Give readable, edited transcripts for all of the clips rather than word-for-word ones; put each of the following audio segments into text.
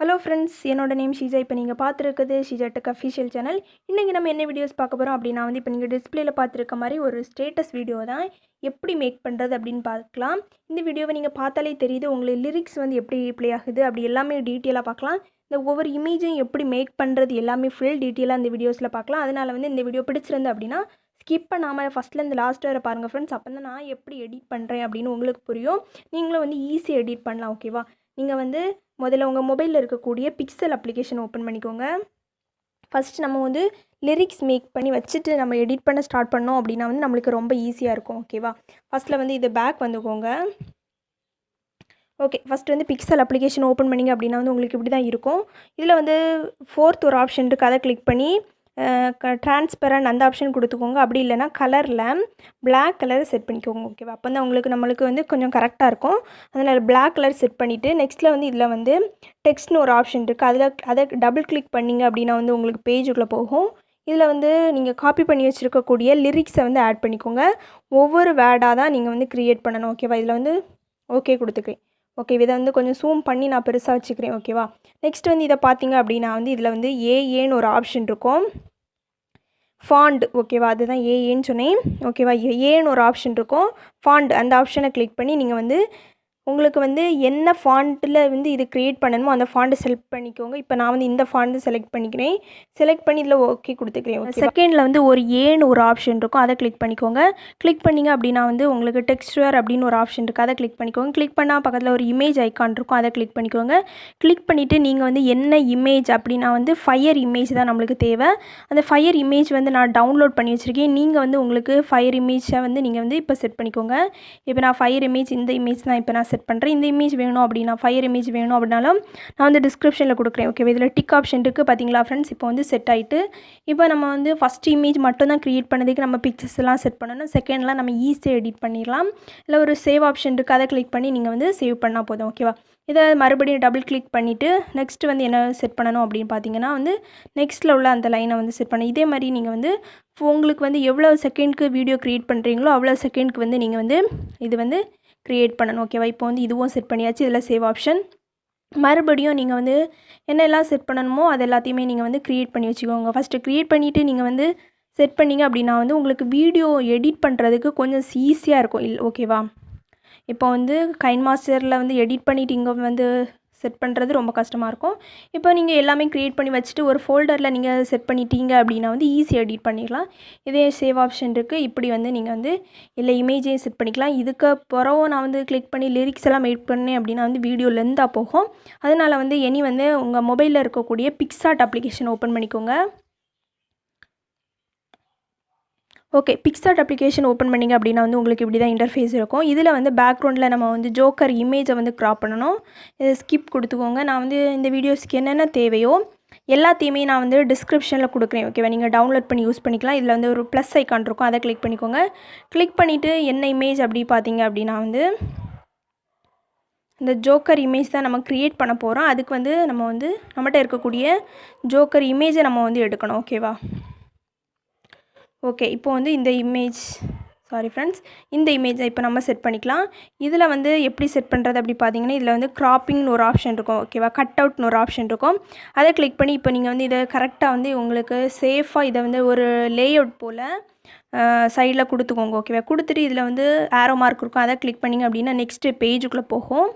Hello friends, என்னோட name Sheeja. இப்போ நீங்கள் பார்த்துருக்குது ஷீஜா டெக் அஃபிஷியல் சேனல். இன்றைக்கி நம்ம என்ன வீடியோஸ் பார்க்க போகிறோம் அப்படின்னா இப்போ நீங்கள் டிஸ்பிளேல பார்த்துருக்க மாதிரி ஒரு ஸ்டேட்டஸ் வீடியோ தான் எப்படி மேக் பண்ணுறது அப்படின்னு பார்க்கலாம். இந்த வீடியோவை நீங்கள் பார்த்தாலே தெரியுது உங்களுக்கு லிரிக்ஸ் எப்படி ப்ளே ஆகுது அப்படி எல்லாமே டீட்டெயிலாக பார்க்கலாம். இந்த ஒவ்வொரு இமேஜையும் எப்படி மேக் பண்ணுறது எல்லாமே ஃபுல் டீட்டெயிலாக இந்த வீடியோஸில் பார்க்கலாம். அதனால் இந்த வீடியோ பிடிச்சிருந்து அப்படின்னா ஸ்கிப் பண்ணாமல் ஃபஸ்ட்லேருந்து லாஸ்ட் வரை பாருங்கள் ஃப்ரெண்ட்ஸ். அப்போ தான் நான் எப்படி எடிட் பண்ணுறேன் அப்படின்னு உங்களுக்கு புரியும். நீங்களும் ஈஸியாக எடிட் பண்ணலாம். ஓகேவா? நீங்கள் முதல்ல உங்கள் மொபைலில் இருக்கக்கூடிய பிக்சல் அப்ளிகேஷன் ஓப்பன் பண்ணிக்கோங்க. ஃபஸ்ட் நம்ம லிரிக்ஸ் மேக் பண்ணி வச்சுட்டு நம்ம எடிட் பண்ண ஸ்டார்ட் பண்ணோம் அப்படின்னா நம்மளுக்கு ரொம்ப ஈஸியாக இருக்கும். ஓகேவா? ஃபஸ்ட்டில் இது பேக் வந்துக்கோங்க. Okay, first pixel application open பண்ணிங்க அப்படின்னா உங்களுக்கு இப்படி தான் இருக்கும். இதில் ஃபோர்த் ஒரு ஆப்ஷன் இருக்குது, அதை கிளிக் பண்ணி ட்ரான்ஸ்பரண்ட் அந்த ஆப்ஷன் கொடுத்துக்கோங்க. அப்படி இல்லைனா கலரில் பிளாக் கலர் செட் பண்ணிக்கோங்க. ஓகேவா? அப்போ தான் நம்மளுக்கு கொஞ்சம் கரெக்டாக இருக்கும். அதனால் பிளாக் கலர் செட் பண்ணிவிட்டு நெக்ஸ்ட்டில் இதில் டெக்ஸ்ட்னு ஒரு ஆப்ஷன் இருக்குது. அதை டபுள் கிளிக் பண்ணிங்க அப்படின்னா உங்களுக்கு பேஜுக்குள்ளே போகும். இதில் நீங்கள் காப்பி பண்ணி வச்சுருக்கக்கூடிய லிரிக்ஸை ஆட் பண்ணிக்கோங்க. ஒவ்வொரு வேர்டாக தான் நீங்கள் க்ரியேட் பண்ணணும். ஓகேவா? இதில் ஓகே கொடுத்துக்கிறேன். ஓகே, இதை கொஞ்சம் ஜூம் பண்ணி நான் பெருசாக வச்சுக்கிறேன். ஓகேவா? நெக்ஸ்ட் இதை பார்த்தீங்க அப்படின்னா இதில் ஏஏன்னு ஒரு ஆப்ஷன் இருக்கும். ஃபாண்ட். ஓகேவா? அதுதான் ஏஏன்னு சொன்னேன். ஓகேவா? ஏன்னு ஒரு ஆப்ஷன் இருக்கும். ஃபாண்ட் அந்த ஆப்ஷனை கிளிக் பண்ணி நீங்கள் உங்களுக்கு என்ன ஃபாண்ட்டில் இது க்ரியேட் பண்ணணுமோ அந்த ஃபாண்ட்டை செலக்ட் பண்ணிக்கோங்க. இப்போ நான் இந்த ஃபாண்ட்டு செலக்ட் பண்ணிக்கிறேன். செலக்ட் பண்ணி இதில் ஓகே கொடுத்துக்கிறேன். ஓகே, செகண்டில் ஒரு ஏன்னு ஒரு ஆப்ஷன் இருக்கும், அதை கிளிக் பண்ணிக்கோங்க. கிளிக் பண்ணிங்க அப்படின்னா உங்களுக்கு டெக்ஸ்டர் அப்படின்னு ஒரு ஆப்ஷன் இருக்குது, அதை கிளிக் பண்ணிக்கோங்க. கிளிக் பண்ணால் பக்கத்தில் ஒரு இமேஜ் ஐக்கான் இருக்கும், அதை கிளிக் பண்ணிக்கோங்க. கிளிக் பண்ணிவிட்டு நீங்கள் என்ன இமேஜ் அப்படின்னா ஃபயர் இமேஜ் தான் நம்மளுக்கு தேவை. அந்த ஃபயர் இமேஜ் நான் டவுன்லோட் பண்ணி வச்சுருக்கேன். நீங்கள் உங்களுக்கு ஃபயர் இமேஜை நீங்கள் இப்போ செட் பண்ணிக்கோங்க. இப்போ நான் ஃபயர் இமேஜ் இந்த இமேஜ் தான் இப்போ நான் செட் பண்ணுறேன். இந்த இமேஜ் வேணும் அப்படின்னா ஃபயர் இமேஜ் வேணும் அப்படின்னாலும் நான் டிஸ்கிரிப்ஷனில் கொடுக்குறேன். ஓகே, இதில் டிக் ஆப்ஷன் இருக்குது பார்த்தீங்களா ஃப்ரெண்ட்ஸ்? இப்போ செட் ஆகிட்டு இப்போ நம்ம ஃபஸ்ட் இமேஜ் மட்டும் தான் க்ரியேட் பண்ணதுக்கு நம்ம பிக்சர்ஸ் எல்லாம் செட் பண்ணணும். செகண்ட்லாம் நம்ம ஈஸியாக எடிட் பண்ணிடலாம். இல்லை ஒரு சேவ் ஆப்ஷன் இருக்குது, அதை கிளிக் பண்ணி நீங்கள் சேவ் பண்ணால் போதும். ஓகேவா? இதை மறுபடியும் டபுள் கிளிக் பண்ணிவிட்டு நெக்ஸ்ட்டு என்ன செட் பண்ணணும் அப்படின்னு பார்த்தீங்கன்னா நெக்ஸ்ட்டில் உள்ள அந்த லைனை செட் பண்ணணும். இதே மாதிரி நீங்கள் உங்களுக்கு எவ்வளோ செகண்ட்க்கு வீடியோ க்ரியேட் பண்ணுறீங்களோ அவ்வளோ செகண்ட்க்கு நீங்கள் இது க்ரியேட் பண்ணணும். ஓகேவா? இப்போ இதுவும் செட் பண்ணியாச்சு. இதில் சேவ் ஆப்ஷன். மறுபடியும் நீங்கள் என்னெல்லாம் செட் பண்ணணுமோ அது எல்லாத்தையுமே நீங்கள் க்ரியேட் பண்ணி வச்சுக்கோங்க. ஃபஸ்ட்டு க்ரியேட் பண்ணிவிட்டு நீங்கள் செட் பண்ணிங்க அப்படின்னா உங்களுக்கு வீடியோ எடிட் பண்ணுறதுக்கு கொஞ்சம் ஈஸியாக இருக்கும். ஓகேவா? இப்போ கைன்மாஸ்டரில் எடிட் பண்ணிவிட்டு இங்கே செட் பண்ணுறது ரொம்ப கஷ்டமாக இருக்கும். இப்போ நீங்கள் எல்லாமே க்ரியேட் பண்ணி வச்சுட்டு ஒரு ஃபோல்டரில் நீங்கள் செட் பண்ணிட்டீங்க அப்படின்னா ஈஸியாக எடிட் பண்ணிடலாம். இதே சேவ் ஆப்ஷன் இருக்குது. இப்படி நீங்கள் எல்லா இமேஜையும் செட் பண்ணிக்கலாம். இதுக்கு பிறகு நான் கிளிக் பண்ணி லிரிக்ஸ் எல்லாம் மேக் பண்ணேன் அப்படின்னா வீடியோ லென்த்தாக போகும். அதனால் இனி உங்கள் மொபைலில் இருக்கக்கூடிய பிக்சார்ட் அப்ளிகேஷன் ஓப்பன் பண்ணிக்கோங்க. ஓகே, பிக்சார்ட் அப்ளிகேஷன் ஓப்பன் பண்ணிங்க அப்படின்னா உங்களுக்கு இப்படி தான் இன்டர்ஃபேஸ் இருக்கும். இதில் பேக்ரவுண்டில் நம்ம ஜோக்கர் இமேஜை க்ராப் பண்ணணும். இது ஸ்கிப் கொடுத்துக்கோங்க. நான் இந்த வீடியோஸ்க்கு என்னென்ன தேவையோ எல்லாத்தையுமே நான் டிஸ்கிரிப்ஷனில் கொடுக்குறேன். ஓகேவா? நீங்கள் டவுன்லோட் பண்ணி யூஸ் பண்ணிக்கலாம். இதில் ஒரு ப்ளஸ் ஐக்கான் இருக்கும், அதை கிளிக் பண்ணிக்கோங்க. கிளிக் பண்ணிவிட்டு என்ன இமேஜ் அப்படி பார்த்தீங்க அப்படின்னா இந்த ஜோக்கர் இமேஜ் தான் நம்ம க்ரியேட் பண்ண போகிறோம். அதுக்கு நம்ம நம்மகிட்ட இருக்கக்கூடிய ஜோக்கர் இமேஜை நம்ம எடுக்கணும். ஓகேவா? ஓகே, இப்போ இந்த இமேஜ் சாரி ஃப்ரெண்ட்ஸ், இந்த இமேஜை இப்போ நம்ம செட் பண்ணிக்கலாம். இதில் எப்படி செட் பண்ணுறது அப்படி பார்த்தீங்கன்னா இதில் க்ராப்பிங்னு ஒரு ஆப்ஷன் இருக்கும். ஓகேவா? கட் அவுட்னு ஒரு ஆப்ஷன் இருக்கும், அதை கிளிக் பண்ணி இப்போ நீங்கள் இதை கரெக்டாக உங்களுக்கு சேஃபாக இதை ஒரு லேஅவுட் போல் சைடில் கொடுத்துக்கோங்க. ஓகேவா? கொடுத்துட்டு இதில் ஆரோ மார்க் இருக்கும், அதை கிளிக் பண்ணிங்க அப்படின்னா நெக்ஸ்ட்டு பேஜுக்குள்ளே போகும்.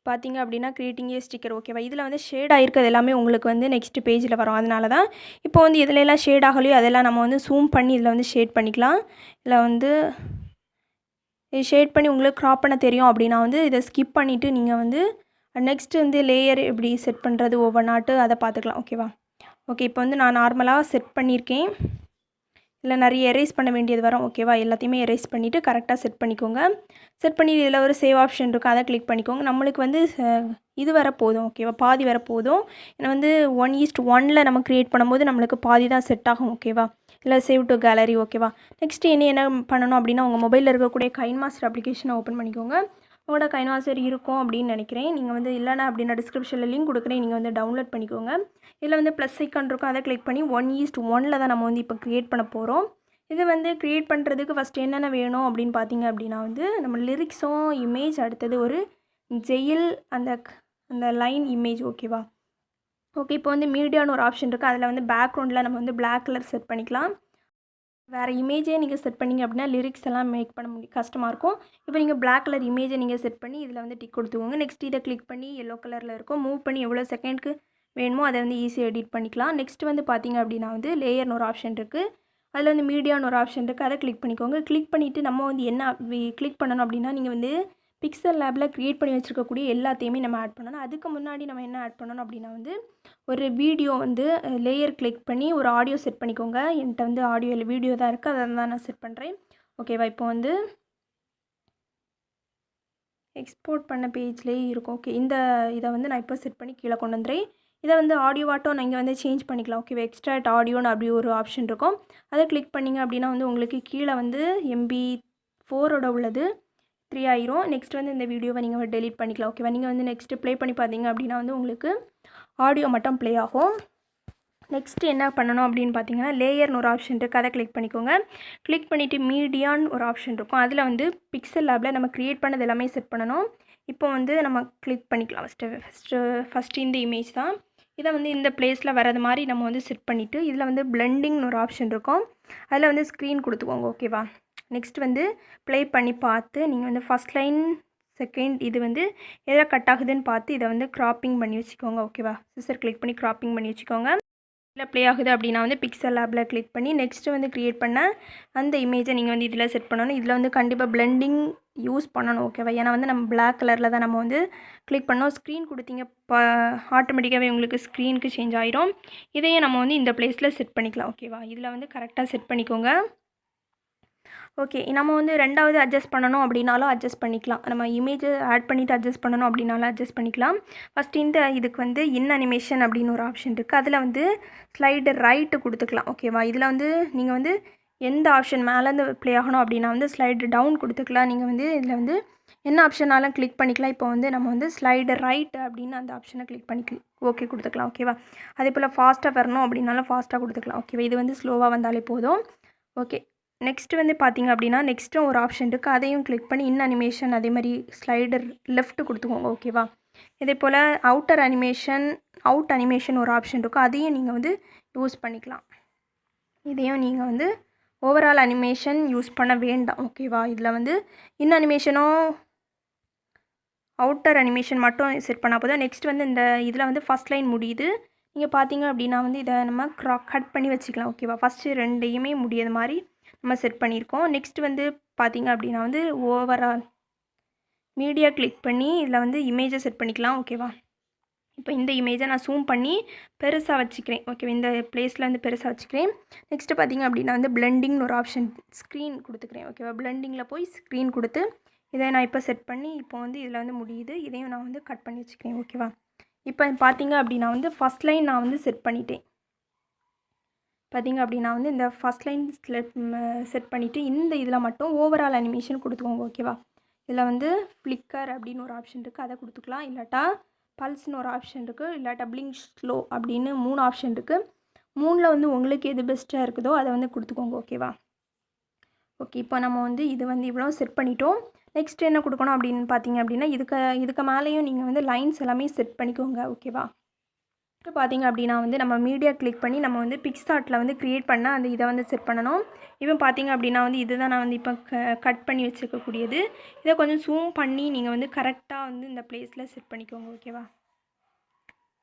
பார்த்தீங்க அப்படின்னா கிரியேட்டிங் ஏ ஸ்டிக்கர். ஓகேவா? இதில் ஷேட் ஆகிருக்கிறது எல்லாமே உங்களுக்கு நெக்ஸ்ட் பேஜில் வரும். அதனால தான் இப்போ எதுலெல்லாம் ஷேட் ஆகலையோ அதெல்லாம் நம்ம ஜூம் பண்ணி இதில் ஷேட் பண்ணிக்கலாம். இதில் ஷேட் பண்ணி உங்களுக்கு க்ராப் பண்ண தெரியும் அப்படின்னா இதை ஸ்கிப் பண்ணிவிட்டு நீங்கள் நெக்ஸ்ட்டு லேயர் எப்படி செட் பண்ணுறது ஒவ்வொன்றாட்டு அதை பார்த்துக்கலாம். ஓகேவா? ஓகே, இப்போ நான் நார்மலாக செட் பண்ணியிருக்கேன். இல்லை நிறைய எரேஸ் பண்ண வேண்டியது வரும். ஓகேவா? எல்லாத்தையுமே எரேஸ் பண்ணிவிட்டு கரெக்டாக செட் பண்ணிக்கோங்க. செட் பண்ணி இதில் ஒரு சேவ் ஆப்ஷன் இருக்குது, அதை கிளிக் பண்ணிக்கோங்க. நம்மளுக்கு இது வர போதும். ஓகேவா? பாதி வர போதும். ஏன்னா 1:1 நம்ம க்ரியேட் பண்ணும்போது நம்மளுக்கு பாதி தான் செட் ஆகும். ஓகேவா? இல்லை சேவ் டு கேலரி. ஓகேவா? நெக்ஸ்ட்டு என்ன பண்ணணும் அப்படின்னா உங்கள் மொபைலில் இருக்கக்கூடிய கைன்மாஸ்டர் அப்ளிகேஷனை ஓப்பன் பண்ணிக்கோங்க. உங்களோட கைன்மாஸ்டர் இருக்கும் அப்படின்னு நினைக்கிறேன். நீங்கள் இல்லைனா அப்படின்னா டிஸ்கிரிப்ஷனில் லிங்க் கொடுக்குறேன், நீங்கள் டவுன்லோட் பண்ணிக்கோங்க. இதில் ப்ளஸ் ஐக்கான் இருக்கும், அதை கிளிக் பண்ணி 1:1 தான் நம்ம இப்போ க்ரியேட் பண்ண போகிறோம். இது க்ரியேட் பண்ணுறதுக்கு ஃபஸ்ட்டு என்னென்ன வேணும் அப்படின்னு பார்த்தீங்க அப்படின்னா நம்ம லிரிக்ஸும் இமேஜ், அடுத்தது ஒரு ஜெயில், அந்த அந்த லைன் இமேஜ் ஓகேவா. ஓகே, இப்போ வந்து மீடியான்னு ஒரு ஆப்ஷன் இருக்குது. அதில் வந்து பேக்ரவுண்டில் நம்ம வந்து பிளாக் கலர் செட் பண்ணிக்கலாம். வேறு இமேஜே நீங்கள் செட் பண்ணிங்க அப்படின்னா லிரிக்ஸ் எல்லாம் மேக் பண்ண கஷ்டமாக இருக்கும். இப்போ நீங்கள் பிளாக் கலர் இமேஜை நீங்கள் செட் பண்ணி இதில் வந்து டிக் கொடுத்துக்கோங்க. நெக்ஸ்ட் இதை கிளிக் பண்ணி எல்லோ கலரில் இருக்கும், மூவ் பண்ணி எவ்வளோ செகண்ட்க்கு வேணுமோ அதை வந்து ஈஸியாக எடிட் பண்ணிக்கலாம். நெக்ஸ்ட் வந்து பார்த்திங்க அப்படின்னா வந்து லேயர்னு ஒரு ஆப்ஷன் இருக்குது. அதில் வந்து மீடியான்னு ஒரு ஆப்ஷன் இருக்குது, அதை கிளிக் பண்ணிக்கோங்க. கிளிக் பண்ணிவிட்டு நம்ம வந்து என்ன கிளிக் பண்ணணும் அப்படின்னா நீங்கள் வந்து பிக்சல் லேபில் க்ரியேட் பண்ணி வச்சுருக்கக்கூடிய எல்லாத்தையுமே நம்ம ஆட் பண்ணணும். அதுக்கு முன்னாடி நம்ம என்ன ஆட் பண்ணணும் அப்படின்னா வந்து ஒரு வீடியோ வந்து லேயர் கிளிக் பண்ணி ஒரு ஆடியோ செட் பண்ணிக்கோங்க. என்கிட்ட வந்து ஆடியோ இல்லை வீடியோ தான் இருக்குது, அதை தான் நான் செட் பண்ணுறேன் ஓகேவா. இப்போ வந்து எக்ஸ்போர்ட் பண்ண பேஜ்லேயே இருக்கும். ஓகே, இந்த இதை வந்து நான் இப்போ செட் பண்ணி கீழே கொண்டு வந்துடுறேன். இதை வந்து ஆடியோவாட்டம் நீங்கள் வந்து சேஞ்ச் பண்ணிக்கலாம் ஓகேவா. எக்ஸ்ட்ராக்ட் ஆடியோன்னு அப்படி ஒரு ஆப்ஷன் இருக்கும், அதை கிளிக் பண்ணிங்க அப்படின்னா வந்து உங்களுக்கு கீழே வந்து MB4ஓட உள்ளது 3 ஆயிரும். நெக்ஸ்ட் வந்து இந்த வீடியோவை நீங்கள் டெலீட் பண்ணிக்கலாம் ஓகேவா. நீங்கள் வந்து நெக்ஸ்ட்டு ப்ளே பண்ணி பார்த்தீங்க அப்படின்னா வந்து உங்களுக்கு ஆடியோ மட்டும் ப்ளே ஆகும். நெக்ஸ்ட்டு என்ன பண்ணணும் அப்படின்னு பார்த்தீங்கன்னா லேயர்னு ஒரு ஆப்ஷன் இருக்குது, அதை கிளிக் பண்ணிக்கோங்க. கிளிக் பண்ணிவிட்டு மீடியான்னு ஒரு ஆப்ஷன் இருக்கும், அதில் வந்து பிக்சல் லேபில் நம்ம க்ரியேட் பண்ணது எல்லாமே செட் பண்ணணும். இப்போ வந்து நம்ம கிளிக் பண்ணிக்கலாம். ஃபஸ்ட்டு இந்த இமேஜ் தான், இதை வந்து இந்த பிளேஸில் வரது மாதிரி நம்ம வந்து செட் பண்ணிவிட்டு இதில் வந்து பிளெண்டிங்னு ஒரு ஆப்ஷன் இருக்கும், அதில் வந்து ஸ்க்ரீன் கொடுத்துக்கோங்க ஓகேவா. நெக்ஸ்ட் வந்து ப்ளே பண்ணி பார்த்து நீங்கள் வந்து ஃபஸ்ட் லைன் செகண்ட் இது வந்து எதில் கட் ஆகுதுன்னு பார்த்து இதை வந்து க்ராப்பிங் பண்ணி வச்சுக்கோங்க ஓகேவா. சிசர் கிளிக் பண்ணி க்ராப்பிங் பண்ணி வச்சுக்கோங்க. இல்லை ப்ளே ஆகுது அப்படின்னா வந்து பிக்சல் லேபில் கிளிக் பண்ணி நெக்ஸ்ட்டு வந்து க்ரியேட் பண்ண அந்த இமேஜை நீங்கள் வந்து இதில் செட் பண்ணணும். இதில் வந்து கண்டிப்பாக பிளெண்டிங் யூஸ் பண்ணணும் ஓகேவா. ஏன்னா வந்து நம்ம பிளாக் கலரில் தான் நம்ம வந்து கிளிக் பண்ணோம். ஸ்க்ரீன் கொடுத்தீங்க ஆட்டோமேட்டிக்காகவே உங்களுக்கு ஸ்க்ரீனுக்கு சேஞ்ச் ஆகிரும். இதையும் நம்ம வந்து இந்த பிளேஸில் செட் பண்ணிக்கலாம் ஓகேவா. இதில் வந்து கரெக்டாக செட் பண்ணிக்கோங்க. ஓகே, நம்ம வந்து ரெண்டாவது அட்ஜஸ்ட் பண்ணணும் அப்படின்னாலும் அட்ஜஸ்ட் பண்ணிக்கலாம். நம்ம இமேஜை ஆட் பண்ணிவிட்டு அட்ஜஸ்ட் பண்ணணும் அப்படின்னாலும் அட்ஜஸ்ட் பண்ணிக்கலாம். ஃபஸ்ட்டு இந்த இதுக்கு வந்து இன் அனிமேஷன் அப்படின்னு ஒரு ஆப்ஷன் இருக்குது, அதில் வந்து ஸ்லைடு ரைட்டு கொடுத்துக்கலாம் ஓகேவா. இதில் வந்து நீங்கள் வந்து எந்த ஆப்ஷன் மேலேருந்து ப்ளே ஆகணும் அப்படின்னா வந்து ஸ்லைடு டவுன் கொடுத்துக்கலாம். நீங்கள் வந்து இதில் வந்து என்ன ஆப்ஷனாலும் கிளிக் பண்ணிக்கலாம். இப்போ வந்து நம்ம வந்து ஸ்லைடு ரைட் அப்படின்னு அந்த ஆப்ஷனை கிளிக் பண்ணி ஓகே கொடுத்துக்கலாம் ஓகேவா. அதே போல் ஃபாஸ்ட்டாக வரணும் அப்படின்னாலும் ஃபாஸ்ட்டாக கொடுத்துக்கலாம் ஓகேவா. இது வந்து ஸ்லோவாக வந்தாலே போதும். ஓகே, நெக்ஸ்ட்டு வந்து பார்த்திங்க அப்படின்னா நெக்ஸ்ட்டும் ஒரு ஆப்ஷன் இருக்குது, அதையும் கிளிக் பண்ணி இன் அனிமேஷன் அதே மாதிரி ஸ்லைடர் லெஃப்ட் கொடுத்துக்கோங்க ஓகேவா. இதே போல் அவுட் அனிமேஷன் ஒரு ஆப்ஷன் இருக்கும், அதையும் நீங்கள் வந்து யூஸ் பண்ணிக்கலாம். இதையும் நீங்கள் வந்து ஓவரால் அனிமேஷன் யூஸ் பண்ண வேண்டாம் ஓகேவா. இதில் வந்து இன் அனிமேஷனும் அவுட்டர் அனிமேஷன் மட்டும் செட் பண்ணால் போதும். நெக்ஸ்ட் வந்து இந்த இதில் வந்து ஃபஸ்ட் லைன் முடியுது, நீங்கள் பார்த்தீங்க அப்படின்னா வந்து இதை நம்ம கட் பண்ணி வச்சுக்கலாம் ஓகேவா. ஃபஸ்ட்டு ரெண்டையுமே முடியாத மாதிரி நம்ம செட் பண்ணியிருக்கோம். நெக்ஸ்ட் வந்து பார்த்திங்க அப்படின்னா வந்து ஓவரால் மீடியா கிளிக் பண்ணி இதில் வந்து இமேஜை செட் பண்ணிக்கலாம் ஓகேவா. இப்போ இந்த இமேஜை நான் ஜூம் பண்ணி பெருசாக வச்சுக்கிறேன் ஓகேவா. இந்த பிளேஸில் வந்து பெருசாக வச்சுக்கிறேன். நெக்ஸ்ட்டு பார்த்திங்க அப்படின்னா வந்து பிளெண்டிங்னு ஒரு ஆப்ஷன் ஸ்க்ரீன் கொடுத்துக்கிறேன் ஓகேவா. பிளெண்டிங்கில் போய் ஸ்க்ரீன் கொடுத்து இதை நான் இப்போ செட் பண்ணி இப்போ வந்து இதில் வந்து முடியுது, இதையும் நான் வந்து கட் பண்ணி வச்சுக்கிறேன் ஓகேவா. இப்போ பார்த்திங்க அப்படின்னா வந்து ஃபஸ்ட் லைன் நான் வந்து செட் பண்ணிட்டேன். பார்த்திங்க அப்படின்னா வந்து இந்த ஃபஸ்ட் லைன் செட் பண்ணிவிட்டு இந்த இதில் மட்டும் ஓவரால் அனிமேஷன் கொடுத்துக்கோங்க ஓகேவா. இதில் வந்து ஃப்ளிக்கர் அப்படின்னு ஒரு ஆப்ஷன் இருக்குது, அதை கொடுத்துக்கலாம். இல்லாட்டா பல்ஸ்னு ஒரு ஆப்ஷன் இருக்குது, இல்லாட்டா பிளிங்க் ஸ்லோ அப்படின்னு 3 ஆப்ஷன் இருக்குது. 3ல் வந்து உங்களுக்கு எது பெஸ்ட்டாக இருக்குதோ அதை வந்து கொடுத்துக்கோங்க ஓகேவா. ஓகே, இப்போ நம்ம வந்து இது வந்து இவ்வளோ செட் பண்ணிட்டோம். நெக்ஸ்ட் என்ன கொடுக்கணும் அப்படின்னு பார்த்திங்க அப்படின்னா இதுக்கு மேலேயும் நீங்கள் வந்து லைன்ஸ் எல்லாமே செட் பண்ணிக்கோங்க ஓகேவா. இப்போ பார்த்திங்க அப்படின்னா வந்து நம்ம மீடியா கிளிக் பண்ணி நம்ம வந்து பிக்சார்ட்டில் வந்து க்ரியேட் பண்ண அந்த இதை வந்து செட் பண்ணணும். இப்போ பார்த்திங்க அப்படின்னா வந்து இதுதான் நான் வந்து இப்போ கட் பண்ணி வச்சுருக்கக்கூடியது. இதை கொஞ்சம் ஜூம் பண்ணி நீங்கள் வந்து கரெக்டாக வந்து இந்த பிளேஸில் செட் பண்ணிக்கோங்க ஓகேவா.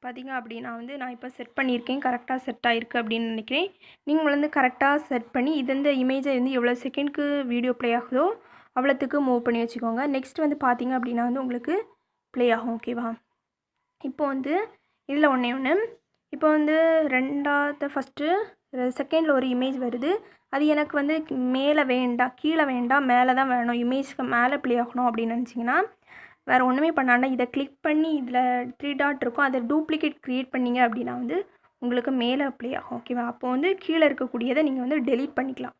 பார்த்திங்க அப்படின்னா வந்து நான் இப்போ செட் பண்ணியிருக்கேன், கரெக்டாக செட் ஆகிருக்கு அப்படின்னு நினைக்கிறேன். நீங்கள் வந்து கரெக்டாக செட் பண்ணி இந்த இமேஜை வந்து எவ்வளோ செகண்ட்க்கு வீடியோ ப்ளே ஆகுதோ அவ்வளோத்துக்கு மூவ் பண்ணி வச்சுக்கோங்க. நெக்ஸ்ட் வந்து பார்த்திங்க அப்படின்னா வந்து உங்களுக்கு ப்ளே ஆகும் ஓகேவா. இப்போ வந்து இதில் ஒன்று இப்போ வந்து ஃபஸ்ட்டு செகண்டில் ஒரு இமேஜ் வருது, அது எனக்கு வந்து மேலே வேண்டாம் கீழே வேண்டாம் மேலே தான் வேணும், இமேஜ்க்கு மேலே ப்ளே ஆகணும் அப்படின்னு நினச்சிங்கன்னா வேறு ஒன்றுமே பண்ணாண்டா இதை கிளிக் பண்ணி இதில் 3 டாட் இருக்கும், அதை டூப்ளிகேட் க்ரியேட் பண்ணிங்க அப்படின்னா வந்து உங்களுக்கு மேலே ப்ளே ஆகும் ஓகேவா. அப்போ வந்து கீழே இருக்கக்கூடியதை நீங்கள் வந்து டெலீட் பண்ணிக்கலாம்.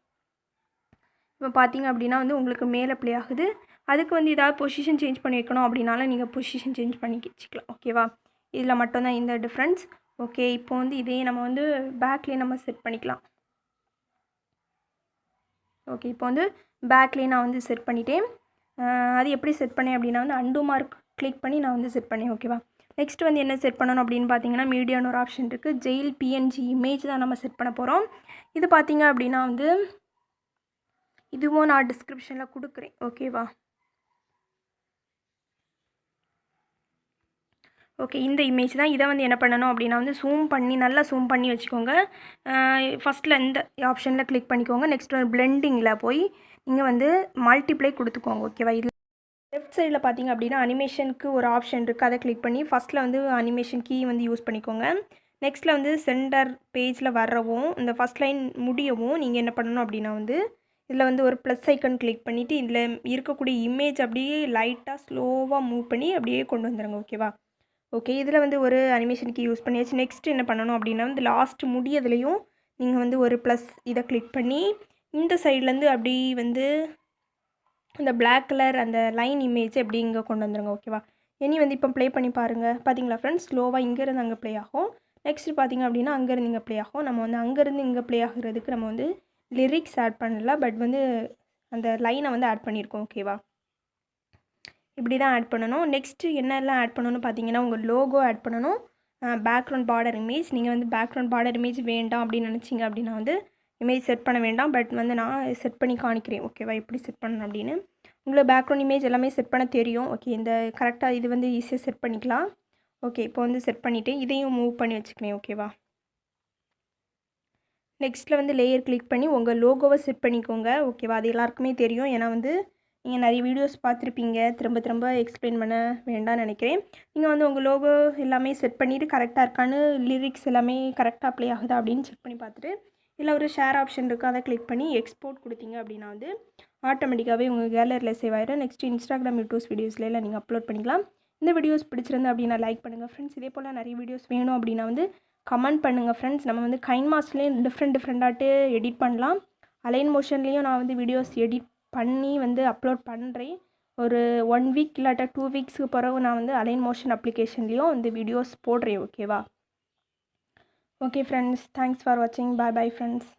இப்போ பார்த்திங்க அப்படின்னா வந்து உங்களுக்கு மேலே ப்ளே ஆகுது. அதுக்கு வந்து ஏதாவது பொசிஷன் சேஞ்ச் பண்ணி வைக்கணும் அப்படின்னாலும் நீங்கள் பொசிஷன் சேஞ்ச் பண்ணி வச்சுக்கலாம் ஓகேவா. இதில் மட்டும்தான் இந்த டிஃப்ரென்ஸ். ஓகே, இப்போ வந்து இதே நம்ம வந்து பேக்லேயே நம்ம செட் பண்ணிக்கலாம். ஓகே, இப்போ வந்து பேக்லேயே நான் வந்து செட் பண்ணிட்டேன். அது எப்படி செட் பண்ணேன் அப்படின்னா வந்து அண்டு மார்க் கிளிக் பண்ணி நான் வந்து செட் பண்ணேன் ஓகேவா. நெக்ஸ்ட் வந்து என்ன செட் பண்ணணும் அப்படின்னு பார்த்தீங்கன்னா மீடியான்னு ஒரு ஆப்ஷன் இருக்குது. ஜெயில் பிஎன்ஜி இமேஜ் தான் நம்ம செட் பண்ண போகிறோம். இது பார்த்தீங்க அப்படின்னா வந்து இதுவும் நான் டிஸ்கிரிப்ஷனில் கொடுக்குறேன். ஓகேவா? ஓகே, இந்த இமேஜ் தான். இதை வந்து என்ன பண்ணணும் அப்படின்னா வந்து நல்லா ஜூம் பண்ணி வச்சுக்கோங்க. ஃபஸ்ட்டில் இந்த ஆப்ஷனில் கிளிக் பண்ணிக்கோங்க. நெக்ஸ்ட் வந்து பிளெண்டிங்கில் போய் நீங்கள் வந்து மல்டிப்ளை கொடுத்துக்கோங்க. ஓகேவா? இதில் லெஃப்ட் சைடில் பார்த்தீங்க அப்படின்னா அனிமேஷனுக்கு ஒரு ஆப்ஷன் இருக்குது. அதை கிளிக் பண்ணி ஃபஸ்ட்டில் வந்து அனிமேஷன் கீ வந்து யூஸ் பண்ணிக்கோங்க. நெக்ஸ்ட்டில் வந்து சென்டர் பேஜில் வரவும் இந்த ஃபஸ்ட் லைன் முடியவும் நீங்கள் என்ன பண்ணணும் அப்படின்னா வந்து இதில் வந்து ஒரு ப்ளஸ் ஐக்கன் கிளிக் பண்ணிவிட்டு இதில் இருக்கக்கூடிய இமேஜ் அப்படியே லைட்டாக ஸ்லோவாக மூவ் பண்ணி அப்படியே கொண்டு வந்துடுங்க. ஓகேவா? ஓகே, இதில் வந்து ஒரு அனிமேஷனுக்கு யூஸ் பண்ணியாச்சு. நெக்ஸ்ட் என்ன பண்ணணும் அப்படின்னா வந்து லாஸ்ட் முடியதுலேயும் நீங்கள் வந்து ஒரு ப்ளஸ் இதை கிளிக் பண்ணி இந்த சைட்லேருந்து அப்படி வந்து அந்த பிளாக் கலர் அந்த லைன் இமேஜ் எப்படி இங்கே கொண்டு வந்துடுங்க. ஓகேவா? இனி வந்து இப்போ ப்ளே பண்ணி பாருங்கள். பார்த்தீங்களா ஃப்ரெண்ட்ஸ்? ஸ்லோவாக இங்கேருந்து அங்கே ப்ளே ஆகும். நெக்ஸ்ட் பார்த்தீங்க அப்படின்னா அங்கேருந்து இங்கே ப்ளே ஆகும். நம்ம வந்து அங்கேருந்து இங்கே ப்ளே ஆகிறதுக்கு நம்ம வந்து லிரிக்ஸ் ஆட் பண்ணல, பட் வந்து அந்த லைனை வந்து ஆட் பண்ணியிருக்கோம். ஓகேவா? இப்படி தான் ஆட் பண்ணணும். நெக்ஸ்ட்டு என்னெல்லாம் ஆட் பண்ணணும்னு பார்த்தீங்கன்னா உங்கள் லோகோ ஆட் பண்ணணும். பேக்ரவுண்ட் பார்டர் இமேஜ் நீங்கள் வந்து பேக்ரவுண்ட் பார்டர் இமேஜ் வேண்டாம் அப்படின்னு நினச்சிங்க அப்படின்னா வந்து இமேஜ் செட் பண்ண வேண்டாம். பட் வந்து நான் செட் பண்ணி காணிக்கிறேன். ஓகேவா? எப்படி செட் பண்ணணும் அப்படின்னு உங்களுக்கு பேக்ரவுண்ட் இமேஜ் எல்லாமே செட் பண்ண தெரியும். ஓகே, இந்த கரெக்டாக இது வந்து ஈஸியாக செட் பண்ணிக்கலாம். ஓகே, இப்போ வந்து செட் பண்ணிவிட்டு இதையும் மூவ் பண்ணி வச்சுக்கிறேன். ஓகேவா? நெக்ஸ்ட்டில் வந்து லேயர் கிளிக் பண்ணி உங்கள் லோகோவை செட் பண்ணிக்கோங்க. ஓகேவா? அது எல்லாருக்குமே தெரியும். ஏன்னா வந்து நீங்கள் நிறைய வீடியோஸ் பார்த்துருப்பீங்க. திரும்ப திரும்ப எக்ஸ்பிளைன் பண்ண வேண்டாம்னு நினைக்கிறேன். நீங்கள் வந்து உங்கள் லோகோ எல்லாமே செட் பண்ணிவிட்டு கரெக்டாக இருக்கான்னு லிரிக்ஸ் எல்லாமே கரெக்டாக அப்ளை ஆகுதா அப்படின்னு செக் பண்ணி பார்த்துட்டு இதில் ஒரு ஷேர் ஆப்ஷன் இருக்குது. அதை கிளிக் பண்ணி எக்ஸ்போர்ட் கொடுத்தீங்க அப்படின்னா வந்து ஆட்டோமேட்டிக்காகவே உங்கள் கேலரியில் சேவ் ஆகிடும். நெக்ஸ்ட்டு இன்ஸ்டாகிராம் யூடியூப்ஸ் வீடியோஸில் எல்லாம் நீங்கள் அப்லோட் பண்ணிக்கலாம். இந்த வீடியோஸ் பிடிச்சிருந்து அப்படின்னா லைக் பண்ணுங்கள் ஃப்ரெண்ட்ஸ். இதே போல் நிறைய வீடியோஸ் வேணும் அப்படின்னா வந்து கமெண்ட் பண்ணுங்கள் ஃப்ரெண்ட்ஸ். நம்ம வந்து கைன்மாஸ்ட்லேயும் டிஃப்ரெண்ட்டாட்டு எடிட் பண்ணலாம். அலைன் மோஷன்லேயும் நான் வந்து வீடியோஸ் எடிட் பண்ணி வந்து அப்லோட் பண்ணுறேன். ஒரு 1 வீக் இல்லாட்டா 2 வீக்ஸ்க்கு பிறகு நான் வந்து அலைன் மோஷன் அப்ளிகேஷன்லேயும் வந்து வீடியோஸ் போடுறேன். ஓகேவா? ஓகே ஃப்ரெண்ட்ஸ், தேங்க்ஸ் ஃபார் வாட்சிங். Bye friends.